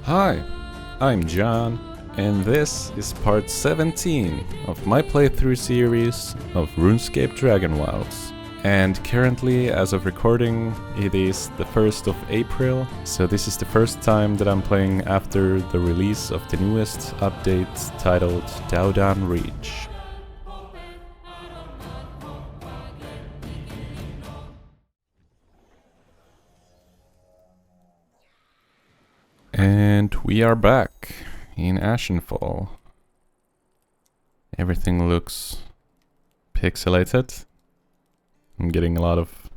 Hi, I'm John, and this is part 17 of my playthrough series of RuneScape Dragonwilds. And currently, as of recording, it is the 1st of April, so this is the first time that I'm playing after the release of the newest update titled Dowdun Reach. And we are back in Ashenfall. Everything looks pixelated. I'm getting a lot of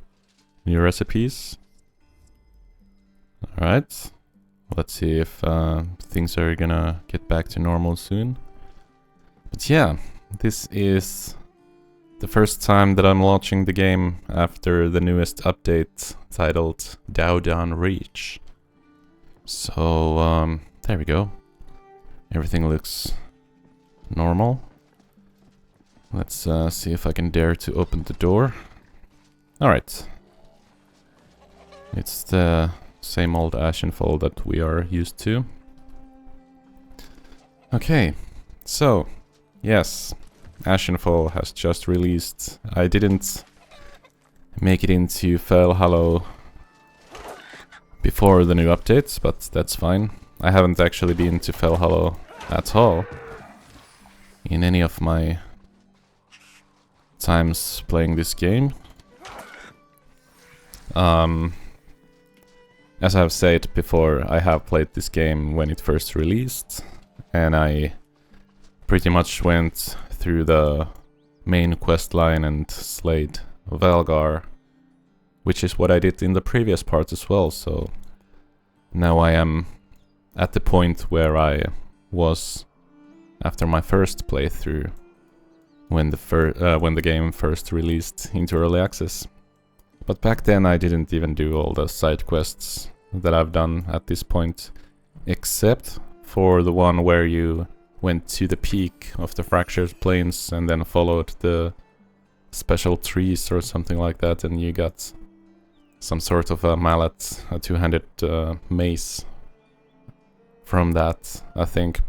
new recipes. Alright, let's see if things are gonna get back to normal soon. But yeah, this is the first time that I'm launching the game after the newest update titled Dowdun Reach. So, there we go. Everything looks normal. Let's see if I can dare to open the door. Alright. It's the same old Ashenfall that we are used to. Okay, so, yes, Ashenfall has just released. I didn't make it into Fell Hollow before the new updates, but that's fine. I haven't actually been to Fell Hollow at all in any of my times playing this game. As I've said before, I have played this game when it first released, and I pretty much went through the main quest line and slayed Valgar, which is what I did in the previous part as well, so now I am at the point where I was after my first playthrough when the game first released into early access. But back then I didn't even do all the side quests that I've done at this point, except for the one where you went to the peak of the Fractured Plains and then followed the special trees or something like that, and you got some sort of a mallet, a two-handed mace from that, I think.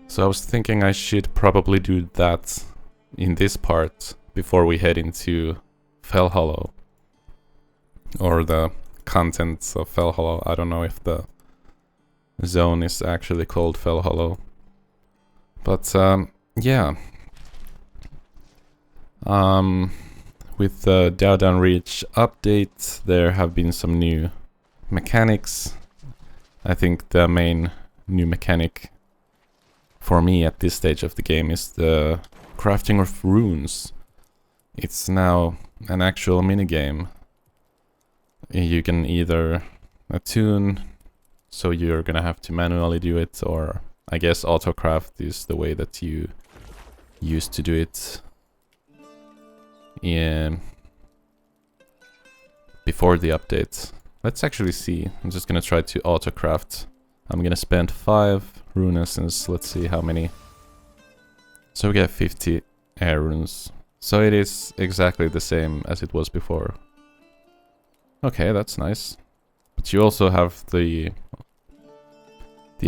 So I was thinking I should probably do that in this part before we head into Fell Hollow. Or the contents of Fell Hollow. I don't know if the zone is actually called Fell Hollow. But yeah. With the Dowdun Reach update, there have been some new mechanics. I think the main new mechanic for me at this stage of the game is the crafting of runes. It's now an actual minigame. You can either attune, so you're gonna have to manually do it, or I guess autocraft is the way that you used to do it before the update. Let's actually see. I'm just gonna try to autocraft. I'm gonna spend 5 rune essence. Let's see how many. So we get 50 air runes. So it is exactly the same as it was before. Okay, that's nice. But you also have the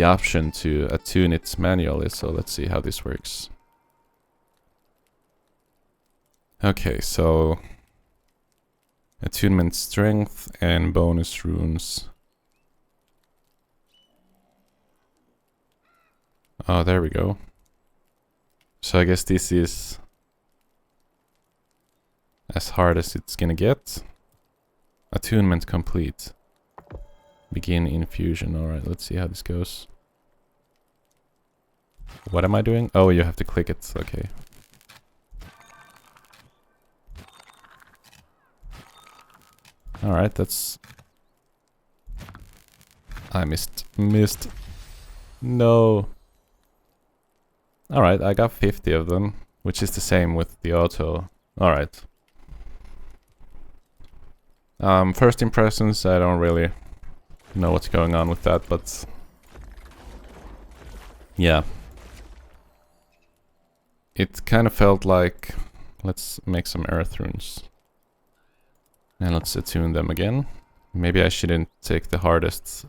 option to attune it manually, so let's see how this works. Okay, so attunement strength and bonus runes. Oh, there we go. So I guess this is as hard as it's gonna get. Attunement complete. Begin infusion. Alright, let's see how this goes. What am I doing? Oh, you have to click it. Okay. Alright, that's... I missed. No. Alright, I got 50 of them, which is the same with the auto. Alright. First impressions, I don't really know what's going on with that, but... yeah. It kind of felt like... let's make some earth runes. And let's attune them again. Maybe I shouldn't take the hardest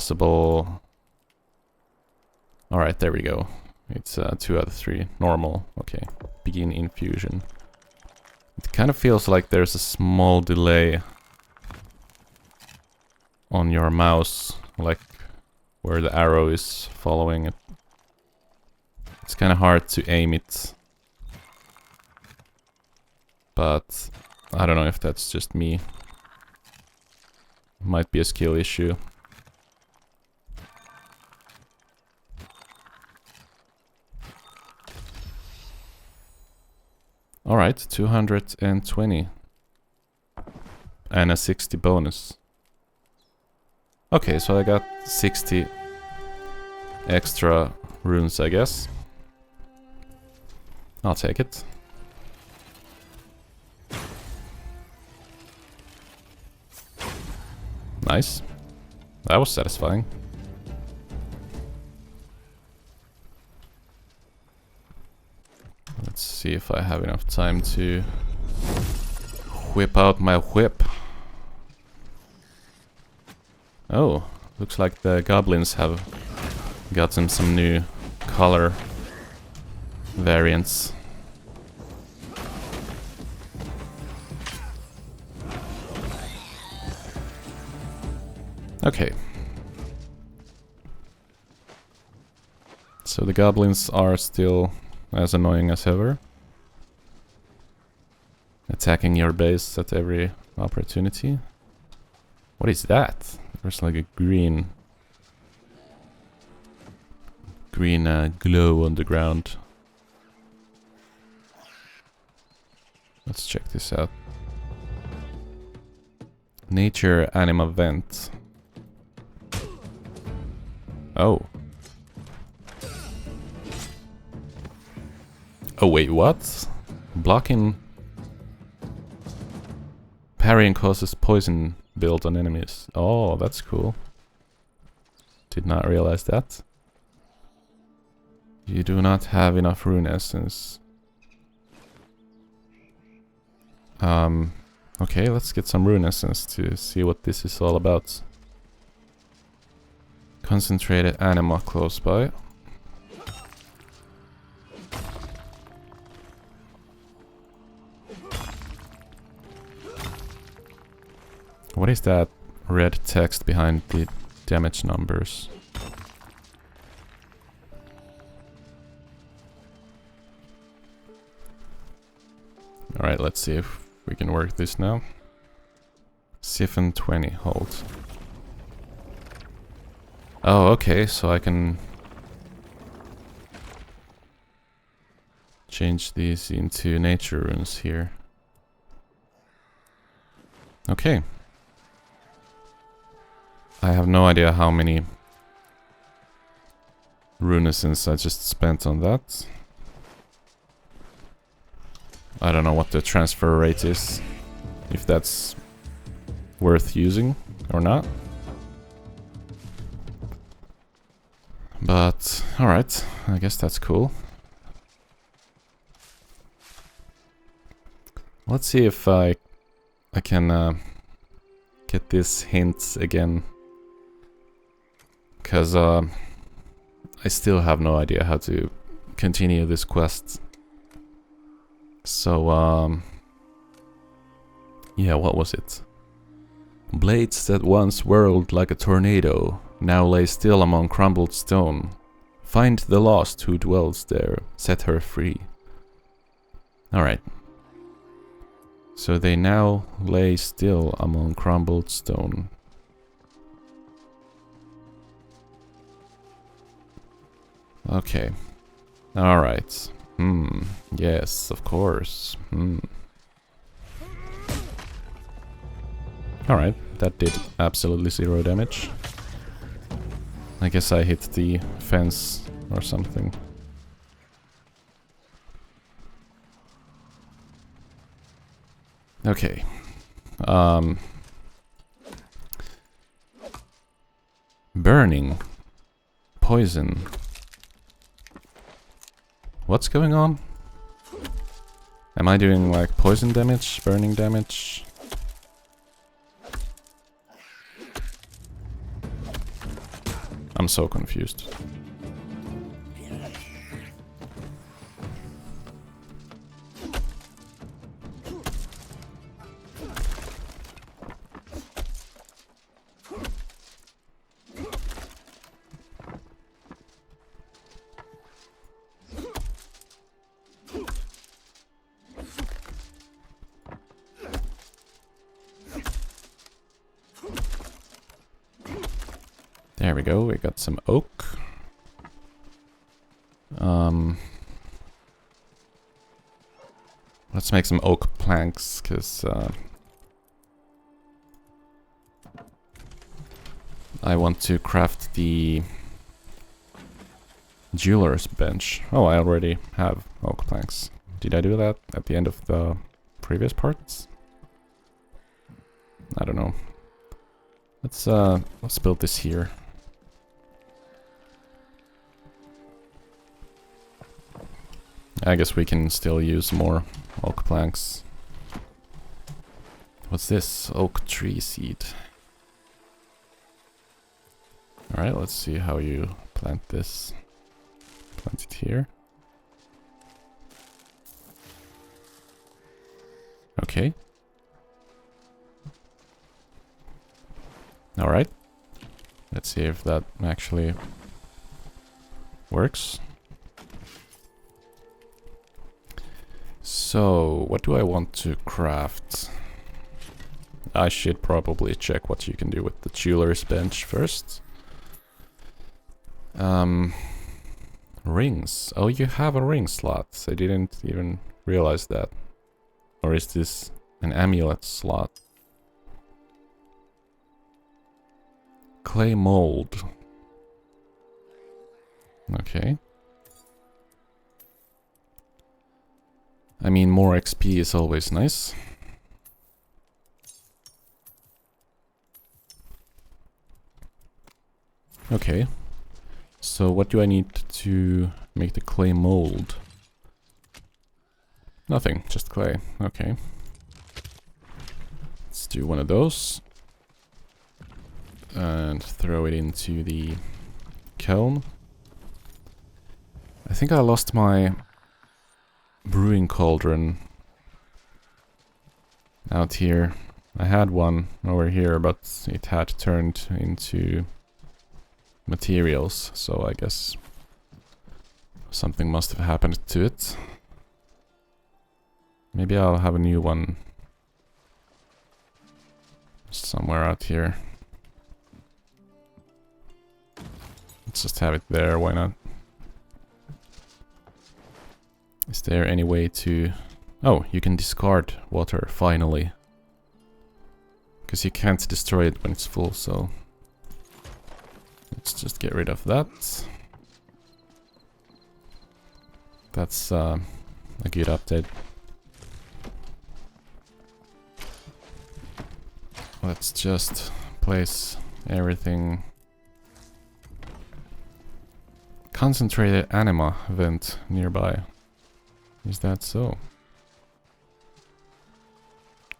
possible. Alright, there we go. It's 2 out of 3. Normal. Okay. Begin infusion. It kind of feels like there's a small delay on your mouse, like where the arrow is following it. It's kind of hard to aim it. But I don't know if that's just me. Might be a skill issue. Alright, 220. And a 60 bonus. Okay, so I got 60 extra runes, I guess. I'll take it. Nice. That was satisfying. Let's see if I have enough time to whip out my whip. Oh, looks like the goblins have gotten some new color variants. Okay. So the goblins are still as annoying as ever. Attacking your base at every opportunity. What is that? There's like a green glow on the ground. Let's check this out. Nature anima vent. Oh. Oh wait, what? Blocking... Parrying causes poison build on enemies. Oh, that's cool. Did not realize that. You do not have enough rune essence. Okay, let's get some rune essence to see what this is all about. Concentrated anima close by. What is that red text behind the damage numbers? Alright, let's see if we can work this now. Siphon 20, hold. Oh, okay, so I can change these into nature runes here. Okay. I have no idea how many rune essence I just spent on that. I don't know what the transfer rate is, if that's worth using or not. But, alright, I guess that's cool. Let's see if I can get this hint again. Because I still have no idea how to continue this quest. So, yeah, what was it? Blades that once whirled like a tornado now lay still among crumbled stone. Find the lost who dwells there, set her free. Alright. So they now lay still among crumbled stone. Okay. Alright. Yes, of course. Alright, that did absolutely 0 damage. I guess I hit the fence or something. Okay. Burning. Poison. What's going on? Am I doing like poison damage, burning damage? I'm so confused. There we go, we got some oak. Let's make some oak planks, because I want to craft the jeweler's bench. Oh, I already have oak planks. Did I do that at the end of the previous parts? I don't know. Let's build this here. I guess we can still use more oak planks. What's this? Oak tree seed. Alright, let's see how you plant this. Plant it here. Okay. Alright. Let's see if that actually works. So, what do I want to craft? I should probably check what you can do with the jeweler's bench first. Rings. Oh, you have a ring slot. I didn't even realize that. Or is this an amulet slot? Clay mold. Okay. I mean, more XP is always nice. Okay. So what do I need to make the clay mold? Nothing, just clay. Okay. Let's do one of those. And throw it into the kiln. I think I lost my brewing cauldron out here. I had one over here, but it had turned into materials, so I guess something must have happened to it. Maybe I'll have a new one somewhere out here. Let's just have it there, why not? Is there any way to... Oh, you can discard water, finally. Because you can't destroy it when it's full, so... Let's just get rid of that. That's a good update. Let's just place everything... Concentrated anima vent nearby. Is that so?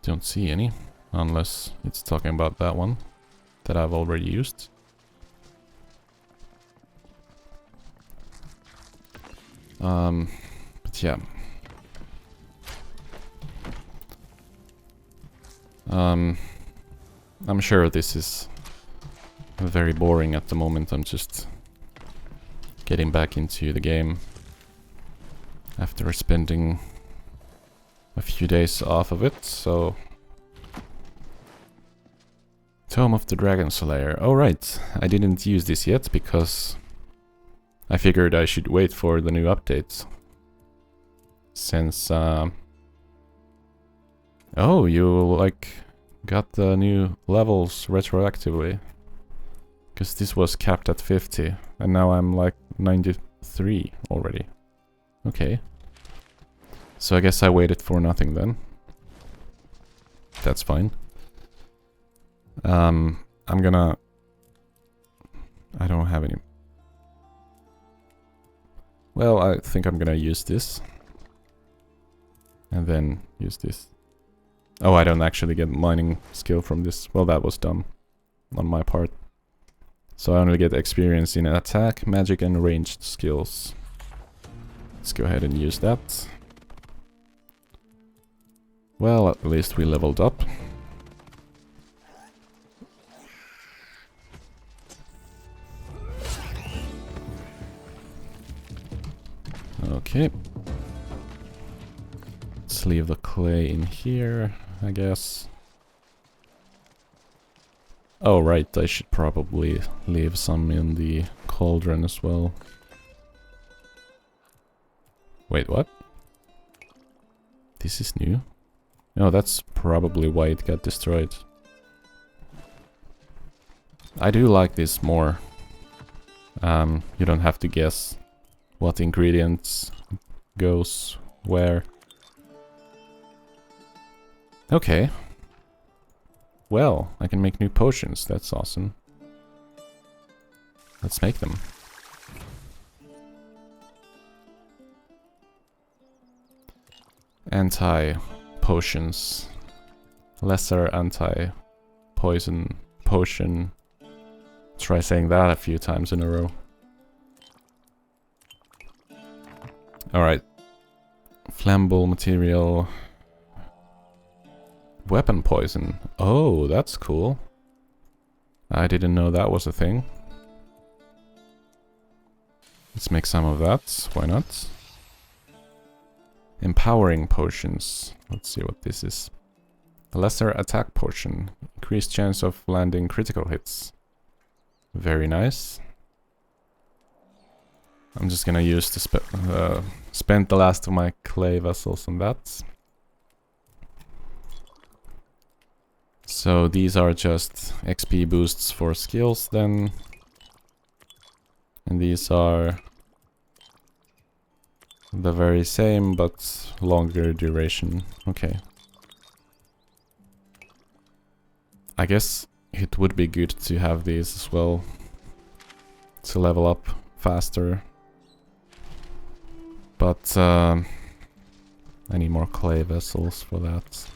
Don't see any, unless it's talking about that one that I've already used. But yeah. I'm sure this is very boring at the moment. I'm just getting back into the game after spending a few days off of it, so... Tome of the Dragon Slayer. Oh right, I didn't use this yet because I figured I should wait for the new updates. Since, oh, you, like, got the new levels retroactively. Because this was capped at 50, and now I'm, like, 93 already. Okay. So I guess I waited for nothing then. That's fine. I'm gonna... I don't have any... Well, I think I'm gonna use this. And then use this. Oh, I don't actually get mining skill from this. Well, that was dumb on my part. So I only get experience in attack, magic and ranged skills. Let's go ahead and use that. Well, at least we leveled up. Okay. Let's leave the clay in here, I guess. Oh, right, I should probably leave some in the cauldron as well. Wait, what? This is new? No, that's probably why it got destroyed. I do like this more. You don't have to guess what ingredients goes where. Okay. Well, I can make new potions, that's awesome. Let's make them. Anti-potions. Lesser anti-poison potion. Try saying that a few times in a row. Alright. Flammable material. Weapon poison. Oh, that's cool. I didn't know that was a thing. Let's make some of that. Why not? Empowering potions. Let's see what this is. A lesser attack potion. Increased chance of landing critical hits. Very nice. I'm just gonna use to spend the last of my clay vessels on that. So these are just XP boosts for skills then. And these are the very same but longer duration. Okay. I guess it would be good to have these as well to level up faster. But I need more clay vessels for that.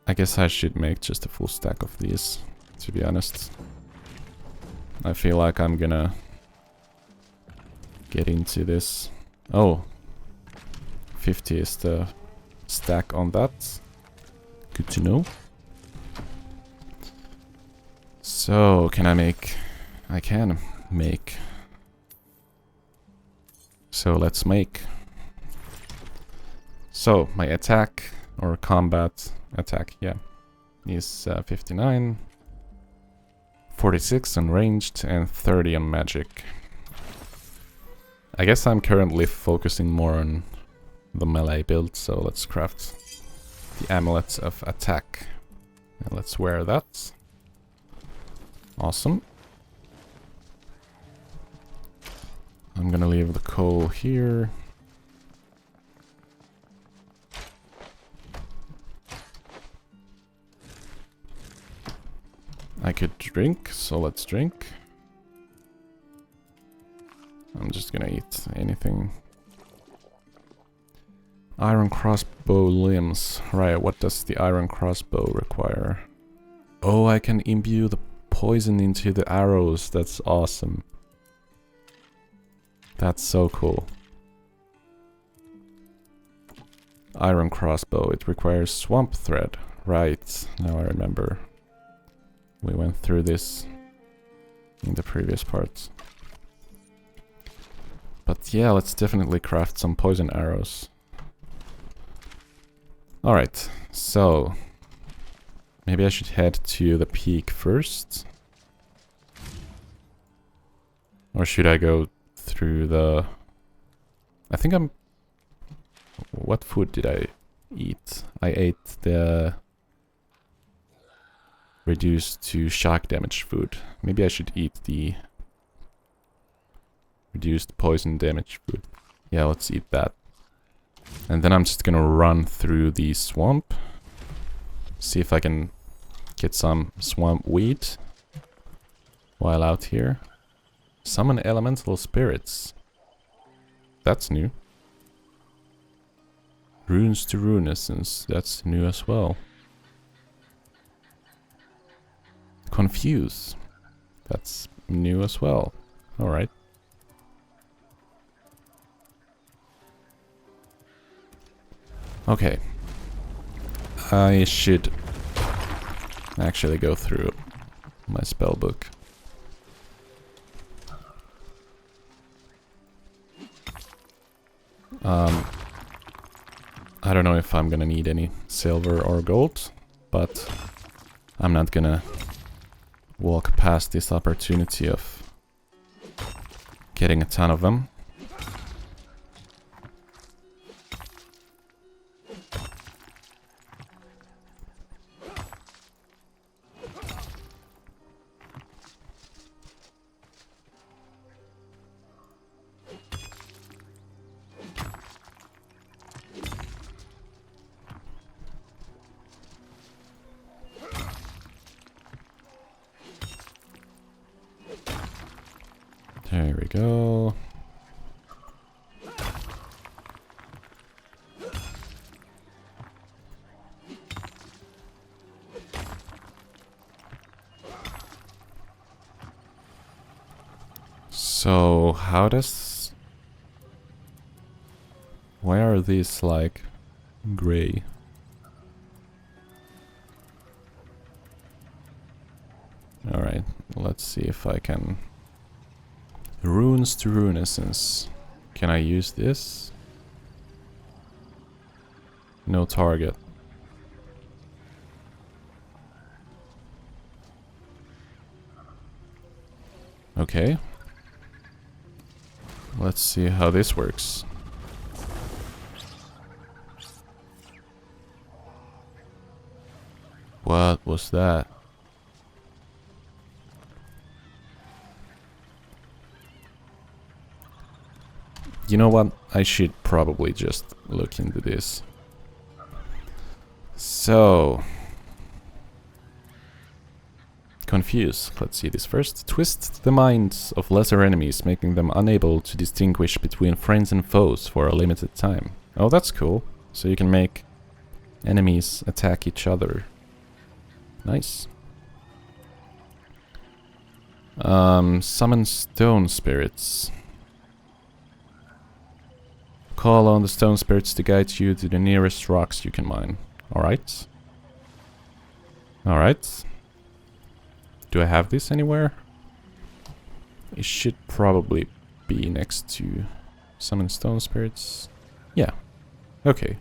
I guess I should make just a full stack of these, to be honest. I feel like I'm gonna get into this. Oh, 50 is the stack on that. Good to know. So, can I make... I can make. So, let's make. So, my attack, or combat attack, yeah, is 59. 46 on ranged, and 30 on magic. I guess I'm currently focusing more on the melee build, so let's craft the amulet of attack. And let's wear that. Awesome. I'm gonna leave the coal here. I could drink, so let's drink. I'm just gonna eat anything. Iron crossbow limbs. Right, what does the iron crossbow require? Oh, I can imbue the poison into the arrows. That's awesome. That's so cool. Iron crossbow. It requires swamp thread. Right, now I remember. We went through this in the previous parts. But yeah, let's definitely craft some poison arrows. Alright, so maybe I should head to the peak first. Or should I go through the... I think I'm... What food did I eat? I ate the reduced to shock damage food. Maybe I should eat the reduced poison damage food. Yeah, let's eat that. And then I'm just gonna run through the swamp. See if I can get some swamp weed while out here. Summon elemental spirits. That's new. Runes to rune essence. That's new as well. Confuse. That's new as well. Alright. Okay. I should actually go through my spell book. I don't know if I'm gonna need any silver or gold, but I'm not gonna walk past this opportunity of getting a ton of them. There we go. So, how does... Why are these, like, gray? Alright, let's see if I can... Runes to Runescence. Can I use this? No target. Okay. Let's see how this works. What was that? You know what? I should probably just look into this. So... Confuse. Let's see this first. Twist the minds of lesser enemies, making them unable to distinguish between friends and foes for a limited time. Oh, that's cool. So you can make enemies attack each other. Nice. Summon stone spirits. Call on the stone spirits to guide you to the nearest rocks you can mine. Alright. Alright. Do I have this anywhere? It should probably be next to summon stone spirits. Yeah. Okay.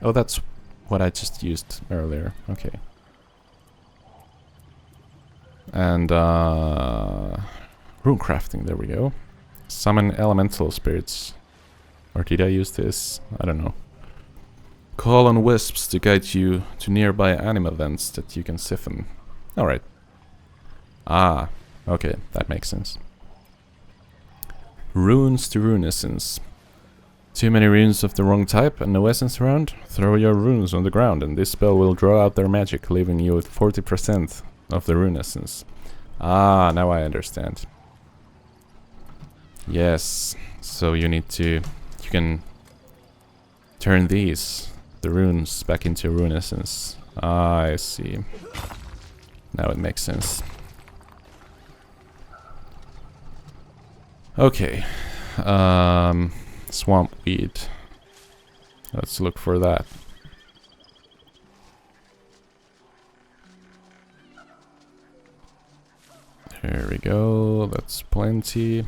Oh, that's what I just used earlier. Okay. And, rune crafting, there we go. Summon elemental spirits. Or did I use this? I don't know. Call on wisps to guide you to nearby anima vents that you can siphon. Alright. Ah, okay, that makes sense. Runes to Runescence. Too many runes of the wrong type and no essence around? Throw your runes on the ground and this spell will draw out their magic, leaving you with 40% of the rune essence. Ah, now I understand. Yes, so you need to... You can turn these, the runes, back into rune essence. Ah, I see. Now it makes sense. Okay. Swamp weed. Let's look for that. There we go. That's plenty.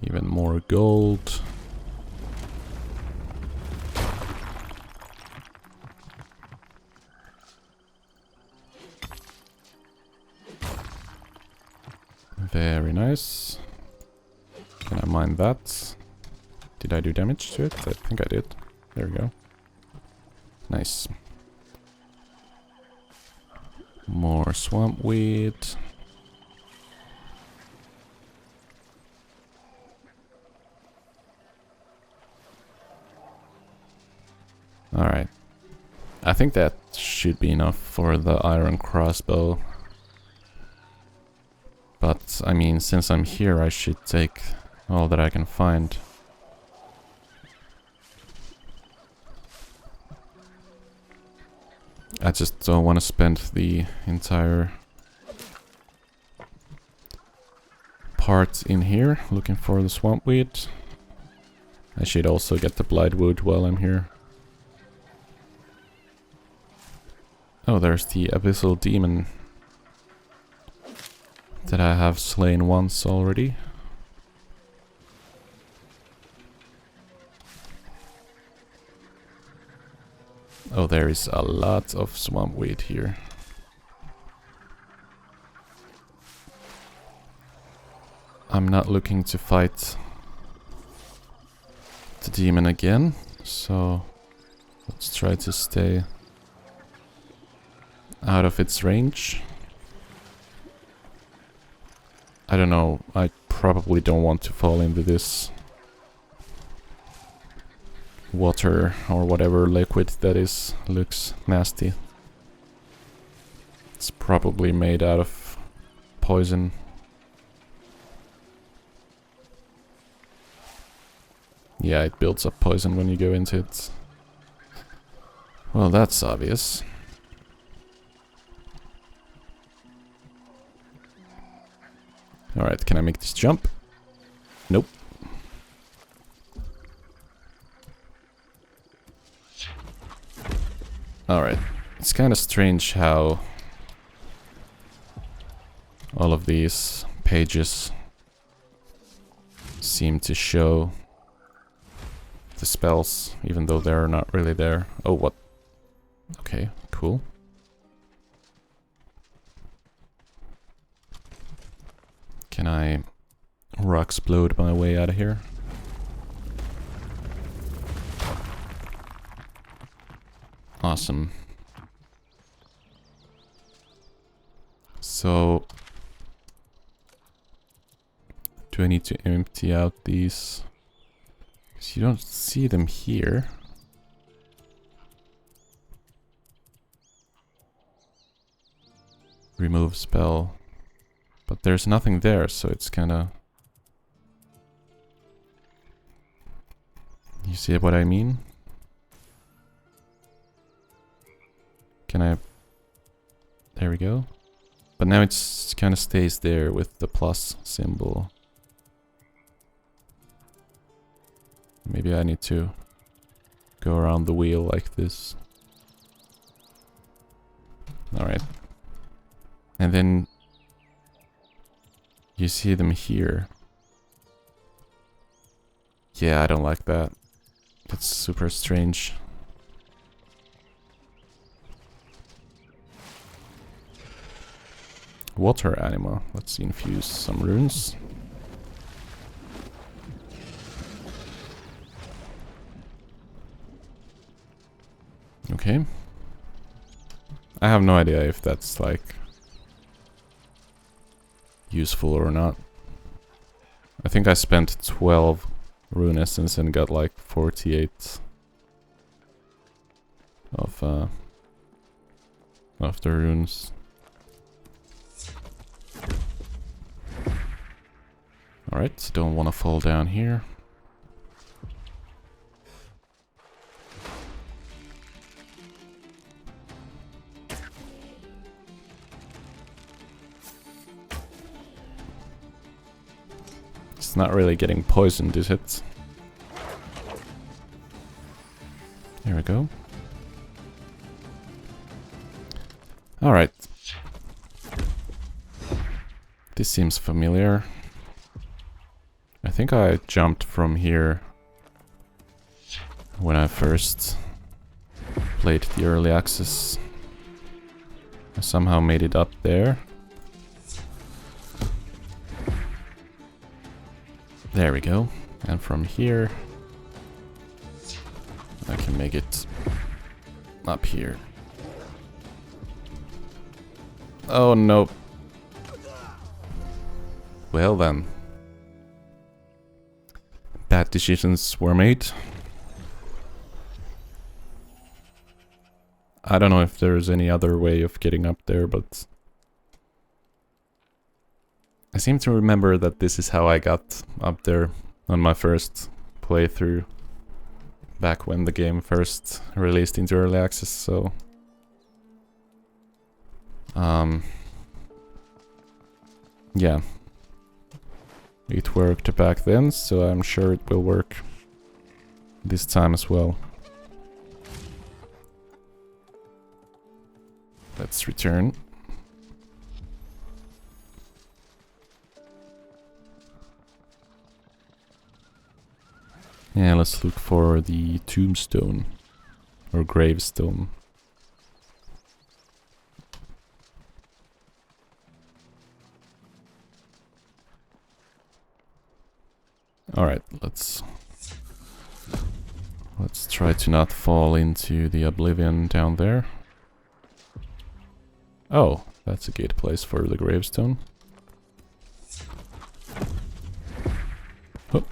Even more gold. Very nice. Can I mine that? Did I do damage to it? I think I did. There we go. Nice. More swamp weed. Alright. I think that should be enough for the iron crossbow. But, I mean, since I'm here, I should take all that I can find. I just don't want to spend the entire part in here looking for the swampweed. I should also get the blightwood while I'm here. Oh, there's the abyssal demon that I have slain once already. Oh, there is a lot of swampweed here. I'm not looking to fight the demon again, so let's try to stay out of its range. I don't know, I probably don't want to fall into this water or whatever liquid that is. Looks nasty. It's probably made out of poison. Yeah, it builds up poison when you go into it. Well, that's obvious. Alright, can I make this jump? Nope. Alright, it's kind of strange how all of these pages seem to show the spells, even though they're not really there. Oh, what? Okay, cool. Can I rock explode my way out of here? Awesome. So, do I need to empty out these? Because you don't see them here. Remove spell. But there's nothing there, so it's kinda... You see what I mean? Can I... There we go. But now it's kinda stays there with the plus symbol. Maybe I need to go around the wheel like this. Alright. And then you see them here. Yeah, I don't like that. That's super strange. Water anima. Let's infuse some runes. Okay. I have no idea if that's like useful or not. I think I spent 12 rune essence and got like 48 of the runes. Alright, don't want to fall down here. It's not really getting poisoned, is it? There we go. Alright. This seems familiar. I think I jumped from here when I first played the early access. I somehow made it up there. There we go. And from here I can make it up here. Oh no. Well then. Bad decisions were made. I don't know if there's any other way of getting up there, but I seem to remember that this is how I got up there on my first playthrough back when the game first released into early access, so Yeah. It worked back then, so I'm sure it will work this time as well. Let's return. Yeah, let's look for the tombstone or gravestone. Alright, let's try to not fall into the oblivion down there. Oh, that's a good place for the gravestone. Oh.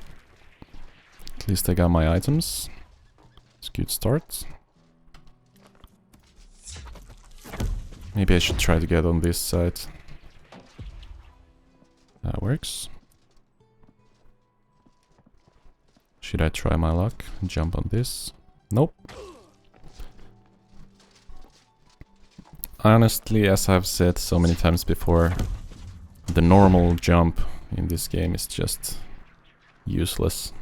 At least I got my items. It's a good start. Maybe I should try to get on this side. That works. Should I try my luck and jump on this? Nope. Honestly, as I've said so many times before, the normal jump in this game is just useless.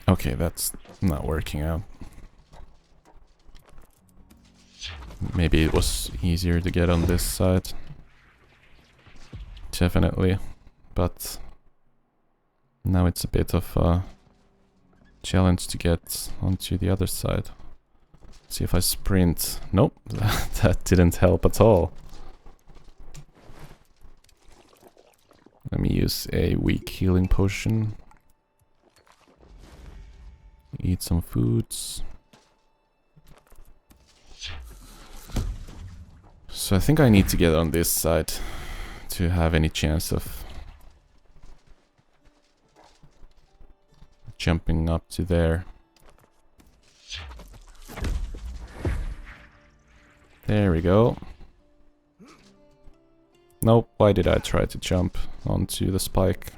Okay, that's not working out. Maybe it was easier to get on this side. Definitely. But now it's a bit of a challenge to get onto the other side. See if I sprint. Nope, that didn't help at all. Let me use a weak healing potion. Eat some foods. So I think I need to get on this side to have any chance of jumping up to there. There we go. Nope, why did I try to jump onto the spike?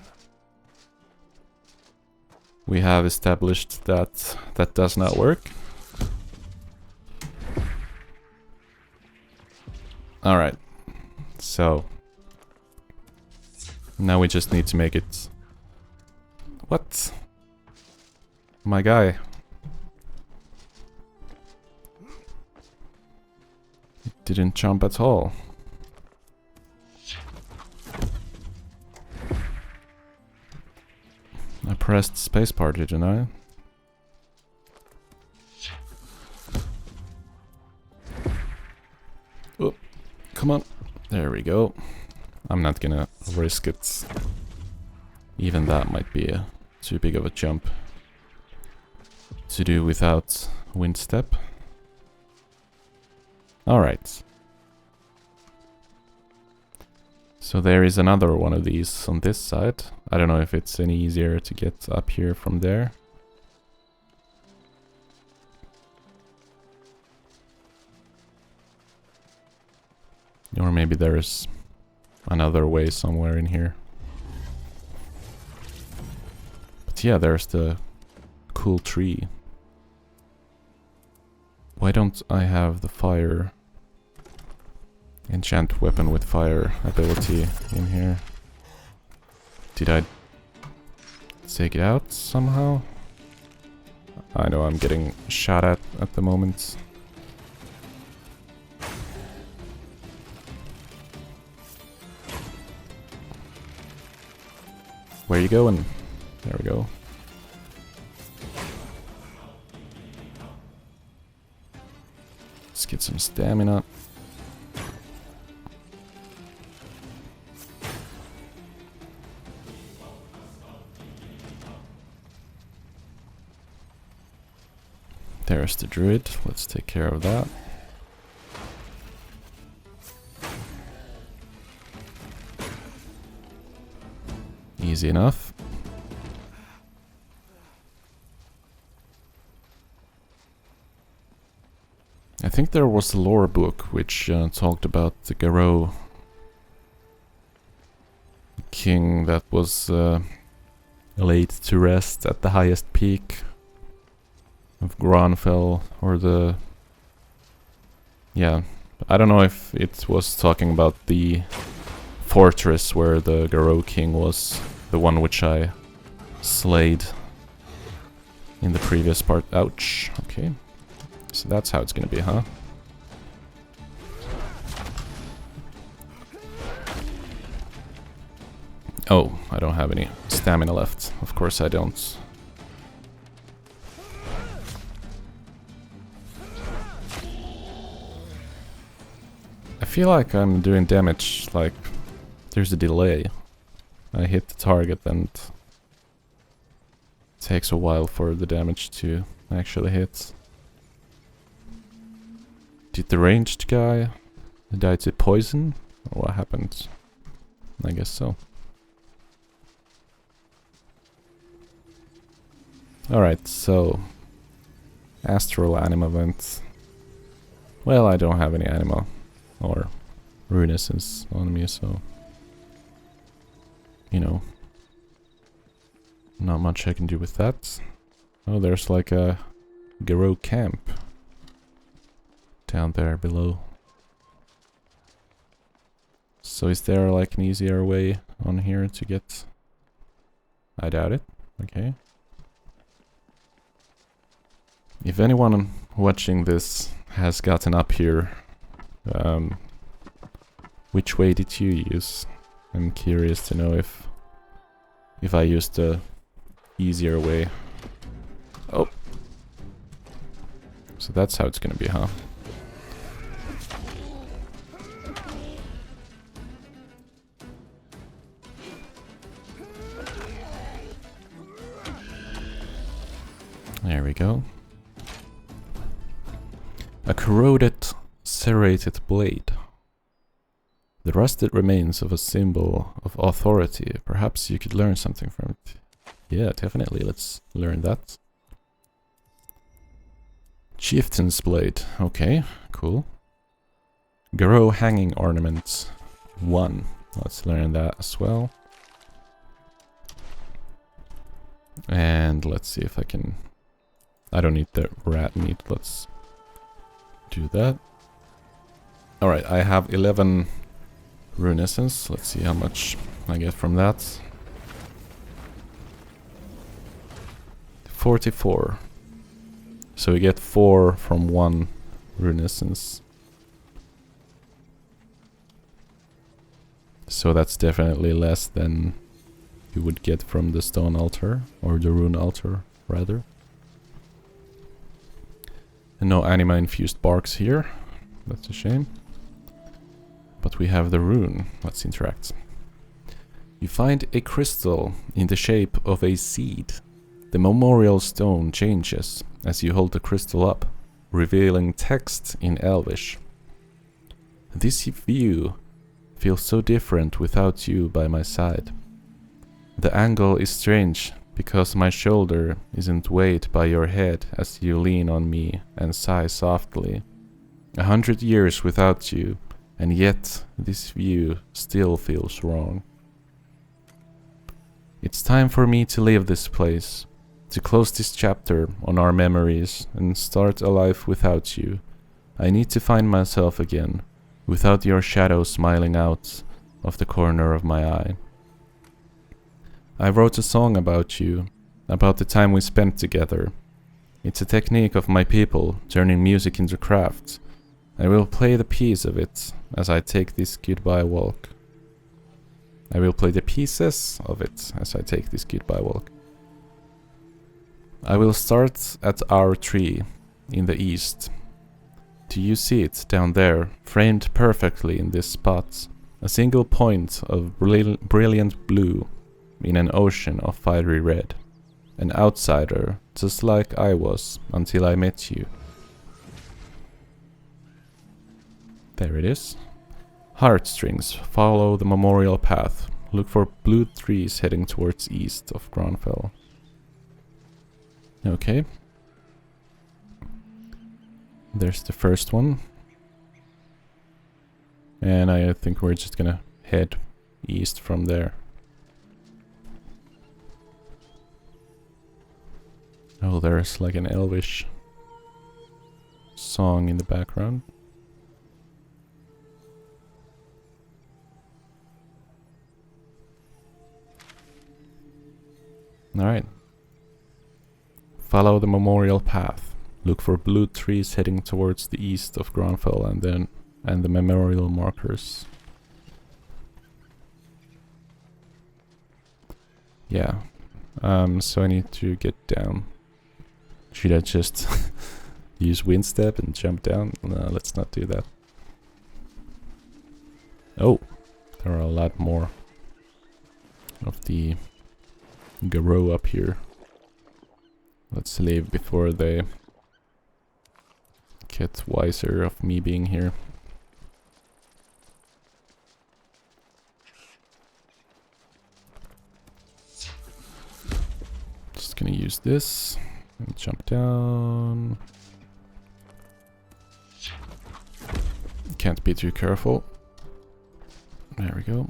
We have established that that does not work. Alright, so now we just need to make it... What? My guy. It didn't jump at all. I pressed spacebar, didn't I? Oh, come on. There we go. I'm not gonna risk it. Even that might be too big of a jump to do without wind step. Alright. So there is another one of these on this side. I don't know if it's any easier to get up here from there. Or maybe there's another way somewhere in here. But yeah, there's the cool tree. Why don't I have the fire enchant weapon with fire ability in here? Did I take it out somehow? I know I'm getting shot at the moment. Where you going? There we go. Let's get some stamina. There's the druid. Let's take care of that. Easy enough. I think there was a lore book which talked about the Garou king that was laid to rest at the highest peak of Granfell, or the... Yeah, I don't know if it was talking about the fortress where the Garou King was, the one which I slayed in the previous part. Ouch. Okay. So that's how it's gonna be, huh? Oh, I don't have any stamina left. Of course I don't. I feel like I'm doing damage, like there's a delay. I hit the target and it takes a while for the damage to actually hit. Did the ranged guy die to poison? Or what happened? I guess so. Alright, so... Astral anima event. Well, I don't have any anima or rune essence on me, so... You know... Not much I can do with that. Oh, there's like a Garou camp down there below. So is there like an easier way on here to get... I doubt it. Okay. If anyone watching this has gotten up here, which way did you use? I'm curious to know if I used the easier way. Oh! So that's how it's gonna be, huh? There we go. A corroded, serrated blade. The rusted remains of a symbol of authority. Perhaps you could learn something from it. Yeah, definitely. Let's learn that. Chieftain's blade. Okay, cool. Garou hanging ornament. 1. Let's learn that as well. And let's see if I can... I don't need the rat meat. Let's do that. Alright, I have 11 rune essence. Let's see how much I get from that. 44. So we get 4 from 1 rune essence. So that's definitely less than you would get from the stone altar, or the rune altar rather. And no anima infused barks here. That's a shame. But we have the rune. Let's interact. You find a crystal in the shape of a seed. The memorial stone changes as you hold the crystal up, revealing text in Elvish. This view feels so different without you by my side. The angle is strange because my shoulder isn't weighed by your head as you lean on me and sigh softly. 100 years without you, and yet this view still feels wrong. It's time for me to leave this place, to close this chapter on our memories and start a life without you. I need to find myself again, without your shadow smiling out of the corner of my eye. I wrote a song about you, about the time we spent together. It's a technique of my people, turning music into craft. I will play the piece of it as I take this goodbye walk. I will play the pieces of it as I take this goodbye walk. I will start at our tree in the east. Do you see it down there, framed perfectly in this spot? A single point of brilliant blue in an ocean of fiery red. An outsider, just like I was until I met you. There it is. Heartstrings, follow the memorial path. Look for blue trees heading towards east of Granfell. Okay. There's the first one. And I think we're just gonna head east from there. Oh, there's like an elvish song in the background. Alright. Follow the memorial path. Look for blue trees heading towards the east of Granfell and the memorial markers. Yeah. So I need to get down. Should I just use wind step and jump down? No, let's not do that. Oh, there are a lot more of the Garou up here. Let's leave before they get wiser of me being here. Just gonna use this and jump down. Can't be too careful. There we go.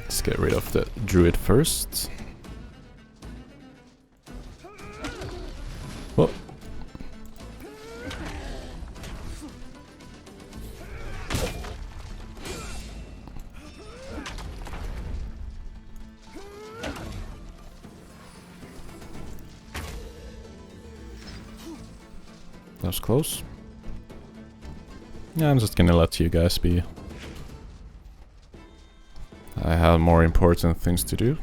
Let's get rid of the druid first. Whoa. That was close. Yeah, I'm just gonna let you guys be. I have more important things to do.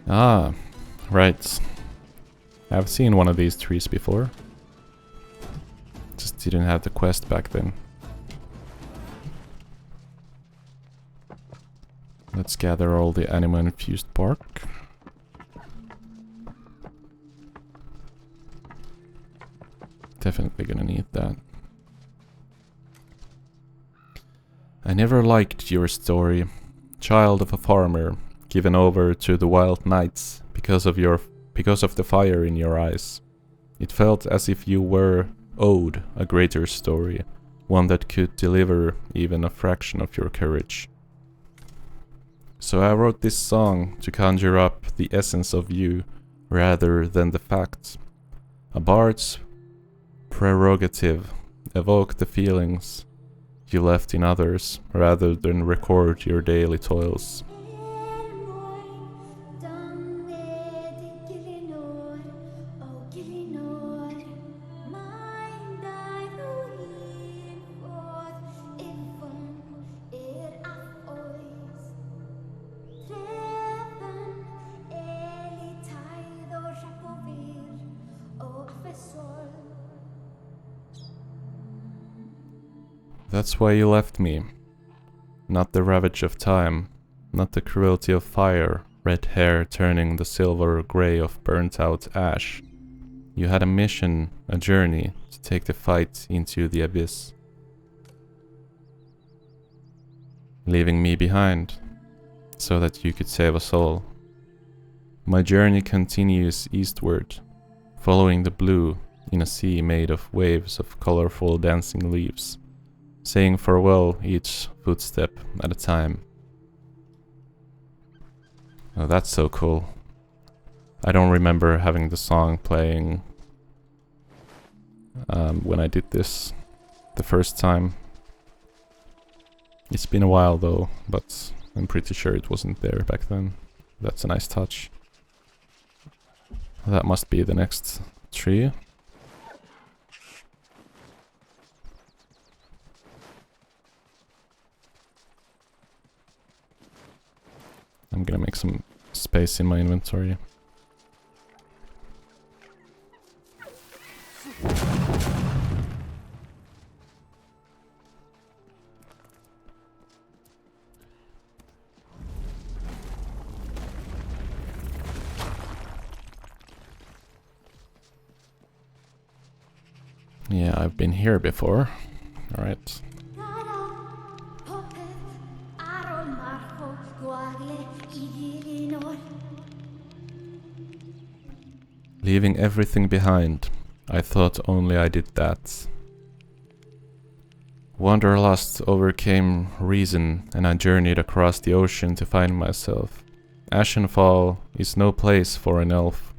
Ah, right. I've seen one of these trees before. Just didn't have the quest back then. Let's gather all the anima-infused bark. Definitely gonna need that. I never liked your story. Child of a farmer, given over to the wild knights because of the fire in your eyes. It felt as if you were owed a greater story, one that could deliver even a fraction of your courage. So I wrote this song to conjure up the essence of you rather than the facts. A bard's prerogative, evoke the feelings you left in others rather than record your daily toils. That's why you left me. Not the ravage of time, not the cruelty of fire, red hair turning the silver grey of burnt out ash. You had a mission, a journey, to take the fight into the abyss. Leaving me behind, so that you could save us all. My journey continues eastward, following the blue in a sea made of waves of colorful dancing leaves. Saying farewell each footstep at a time. Oh, that's so cool. I don't remember having the song playing when I did this the first time. It's been a while though, but I'm pretty sure it wasn't there back then. That's a nice touch. That must be the next tree. I'm gonna make some space in my inventory. Yeah, I've been here before. Alright. Leaving everything behind. I thought only I did that. Wanderlust overcame reason, and I journeyed across the ocean to find myself. Ashenfall is no place for an elf.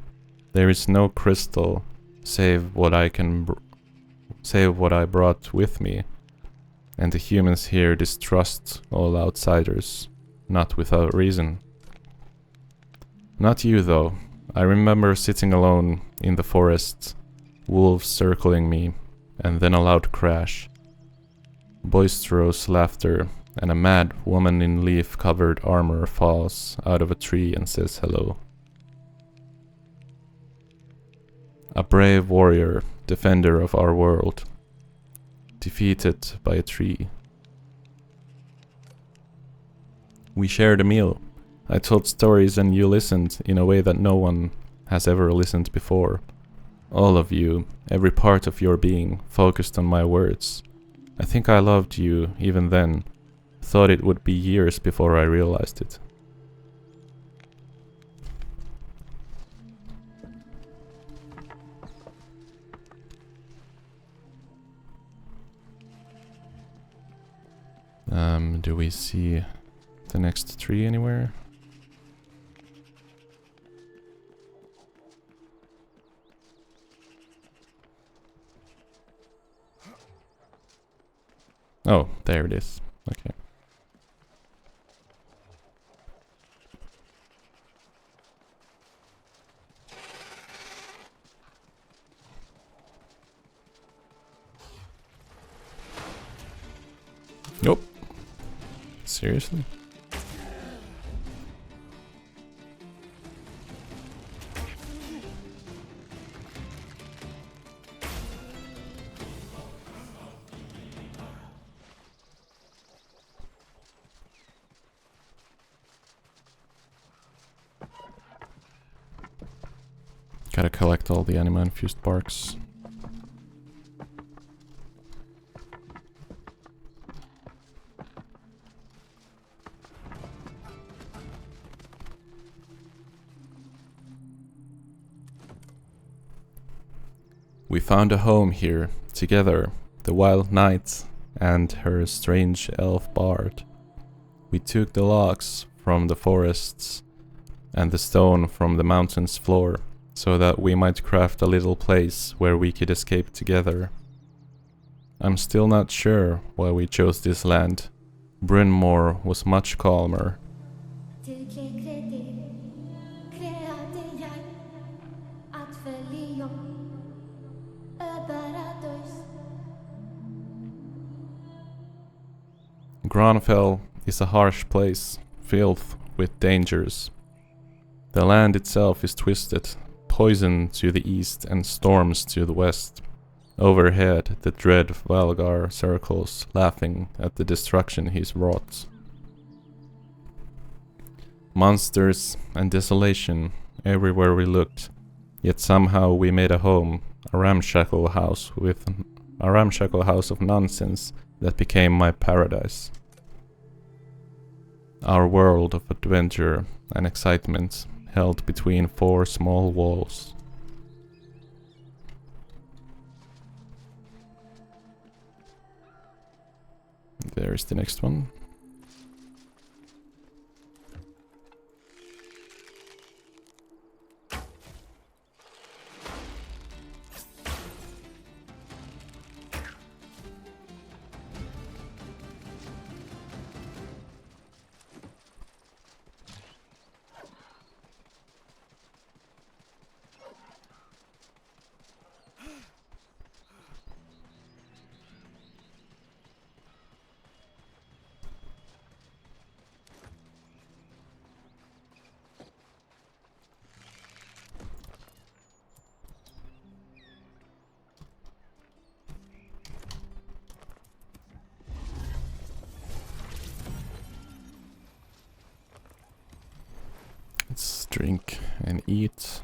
There is no crystal, save what I brought with me. And the humans here distrust all outsiders, not without reason. Not you though. I remember sitting alone in the forest, wolves circling me, and then a loud crash. Boisterous laughter, and a mad woman in leaf-covered armor falls out of a tree and says hello. A brave warrior, defender of our world, defeated by a tree. We shared a meal. I told stories and you listened in a way that no one has ever listened before. All of you, every part of your being, focused on my words. I think I loved you even then. Thought it would be years before I realized it. Do we see the next tree anywhere? Oh, there it is. Okay. Nope. Seriously? Gotta collect all the anima-infused barks. We found a home here, together, the wild knight and her strange elf bard. We took the logs from the forests and the stone from the mountain's floor, so that we might craft a little place where we could escape together. I'm still not sure why we chose this land. Brynmore was much calmer. Granfell is a harsh place, filled with dangers. The land itself is twisted, poison to the east and storms to the west. Overhead, the dread Valgar circles, laughing at the destruction he's wrought. Monsters and desolation everywhere we looked, yet somehow we made a home, a ramshackle house of nonsense that became my paradise. Our world of adventure and excitement held between four small walls. There's the next one. Let's drink and eat.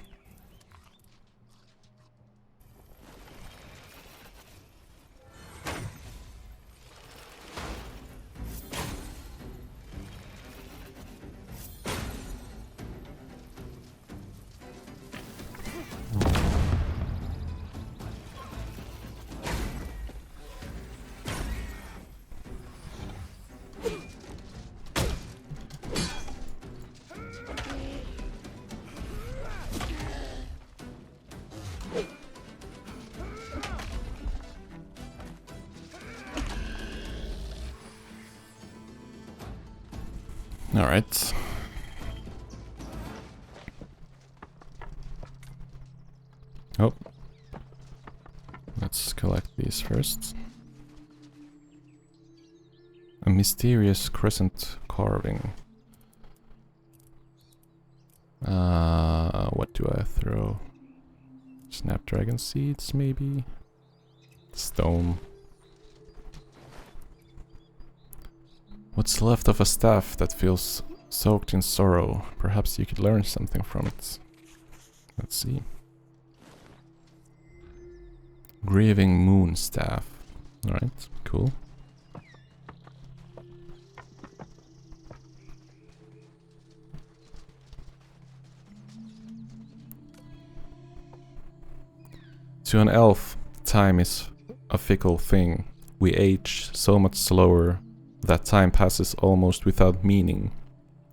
Alright. Oh. Let's collect these first. A mysterious crescent carving. What do I throw? Snapdragon seeds, maybe? Stone. What's left of a staff that feels soaked in sorrow? Perhaps you could learn something from it. Let's see. Grieving moon staff. Alright, cool. To an elf, time is a fickle thing. We age so much slower that time passes almost without meaning.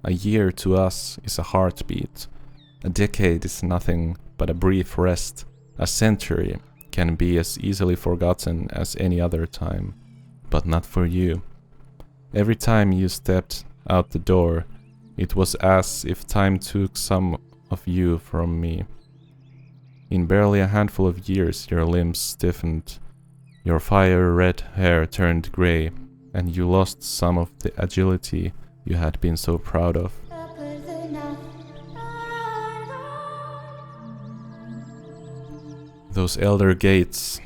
A year to us is a heartbeat. A decade is nothing but a brief rest. A century can be as easily forgotten as any other time. But not for you. Every time you stepped out the door, it was as if time took some of you from me. In barely a handful of years, your limbs stiffened, your fire-red hair turned grey, and you lost some of the agility you had been so proud of. Those elder gates,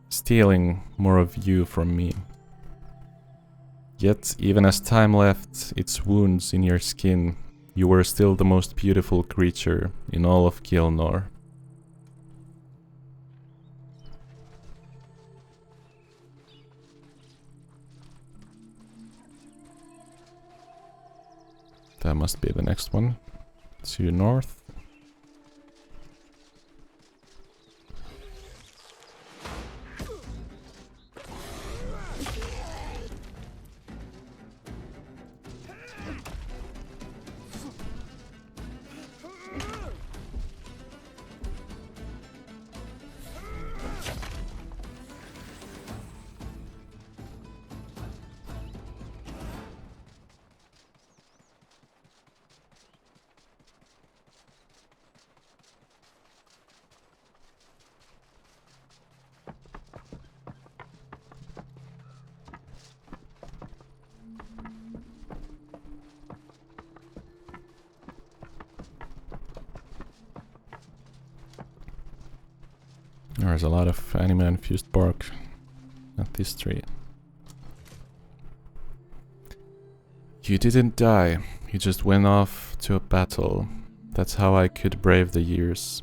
stealing more of you from me. Yet, even as time left its wounds in your skin, you were still the most beautiful creature in all of Gilnor. That must be the next one. To north. There's a lot of anima-infused bark at this tree. You didn't die, you just went off to a battle. That's how I could brave the years.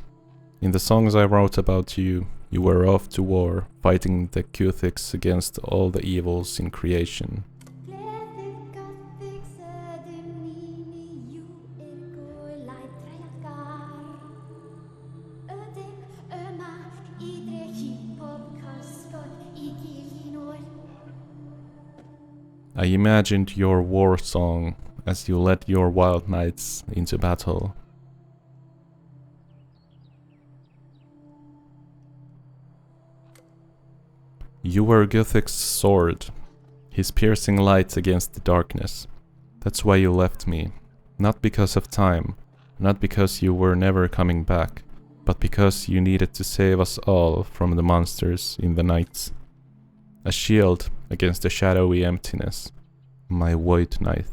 In the songs I wrote about you, you were off to war, fighting the Kuthiks against all the evils in creation. I imagined your war song as you led your wild knights into battle. You were Guthic's sword, his piercing light against the darkness. That's why you left me. Not because of time, not because you were never coming back, but because you needed to save us all from the monsters in the night. A shield against the shadowy emptiness. My white knight.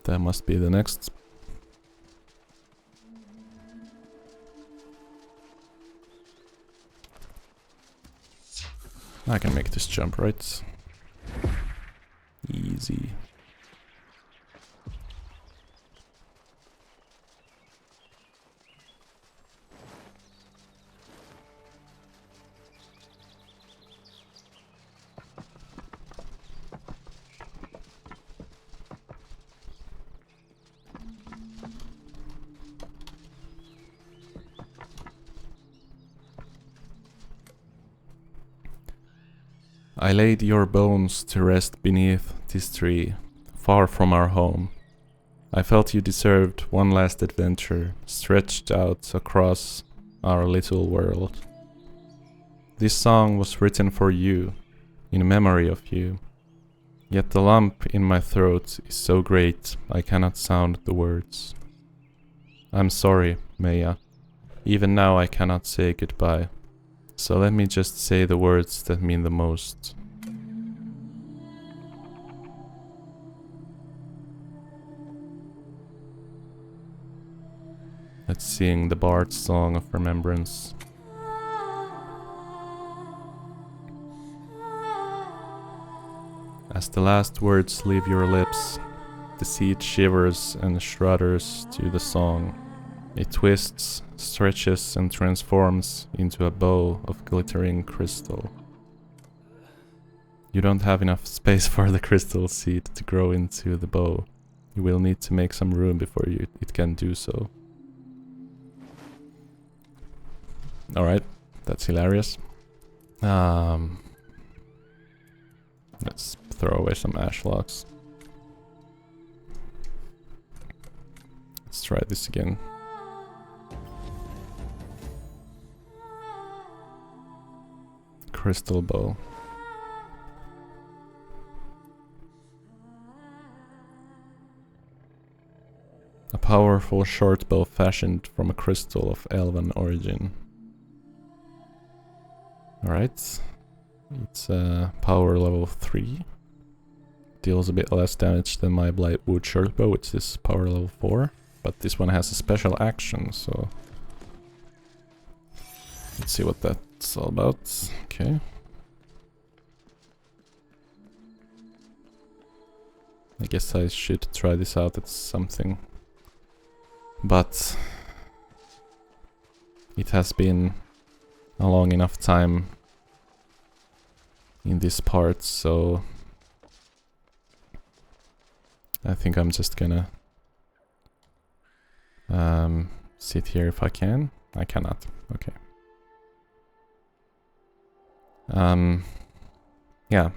That must be the next. I can make this jump, right? Easy. I laid your bones to rest beneath this tree, far from our home. I felt you deserved one last adventure, stretched out across our little world. This song was written for you, in memory of you. Yet the lump in my throat is so great I cannot sound the words. I'm sorry, Maya. Even now I cannot say goodbye. So let me just say the words that mean the most. Let's sing the Bard's Song of Remembrance. As the last words leave your lips, the seed shivers and shudders to the song. It twists, stretches and transforms into a bow of glittering crystal. You don't have enough space for the crystal seed to grow into the bow. You will need to make some room before it can do so. Alright, that's hilarious. Let's throw away some ash logs. Let's try this again. Crystal bow. A powerful short bow fashioned from a crystal of elven origin. Alright. It's power level 3. Deals a bit less damage than my Blightwood shortbow, which is power level 4. But this one has a special action, so... let's see what that's all about. Okay. I guess I should try this out at something. But... it has been a long enough time in this part, so I think I'm just gonna sit here if I can. I cannot. Okay. Yeah.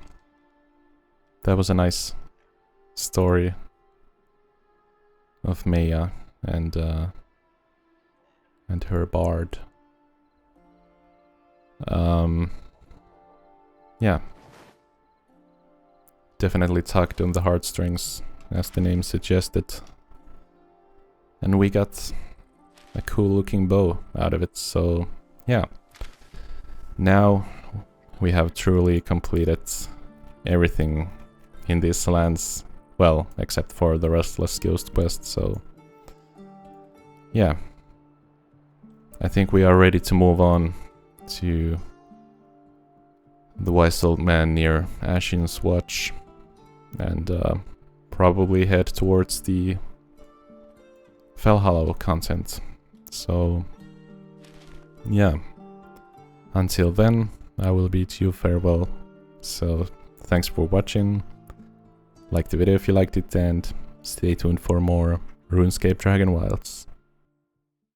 That was a nice story of Maya and her bard. Yeah. Definitely tugged on the heartstrings, as the name suggested. And we got a cool looking bow out of it, so yeah. Now we have truly completed everything in these lands, well, except for the Restless Ghost quest, so yeah. I think we are ready to move on to the Wise Old Man near Ashin's Watch and probably head towards the Fellhollow content. So yeah, until then I will bid you farewell. So thanks for watching, like the video if you liked it, and stay tuned for more RuneScape Dragonwilds.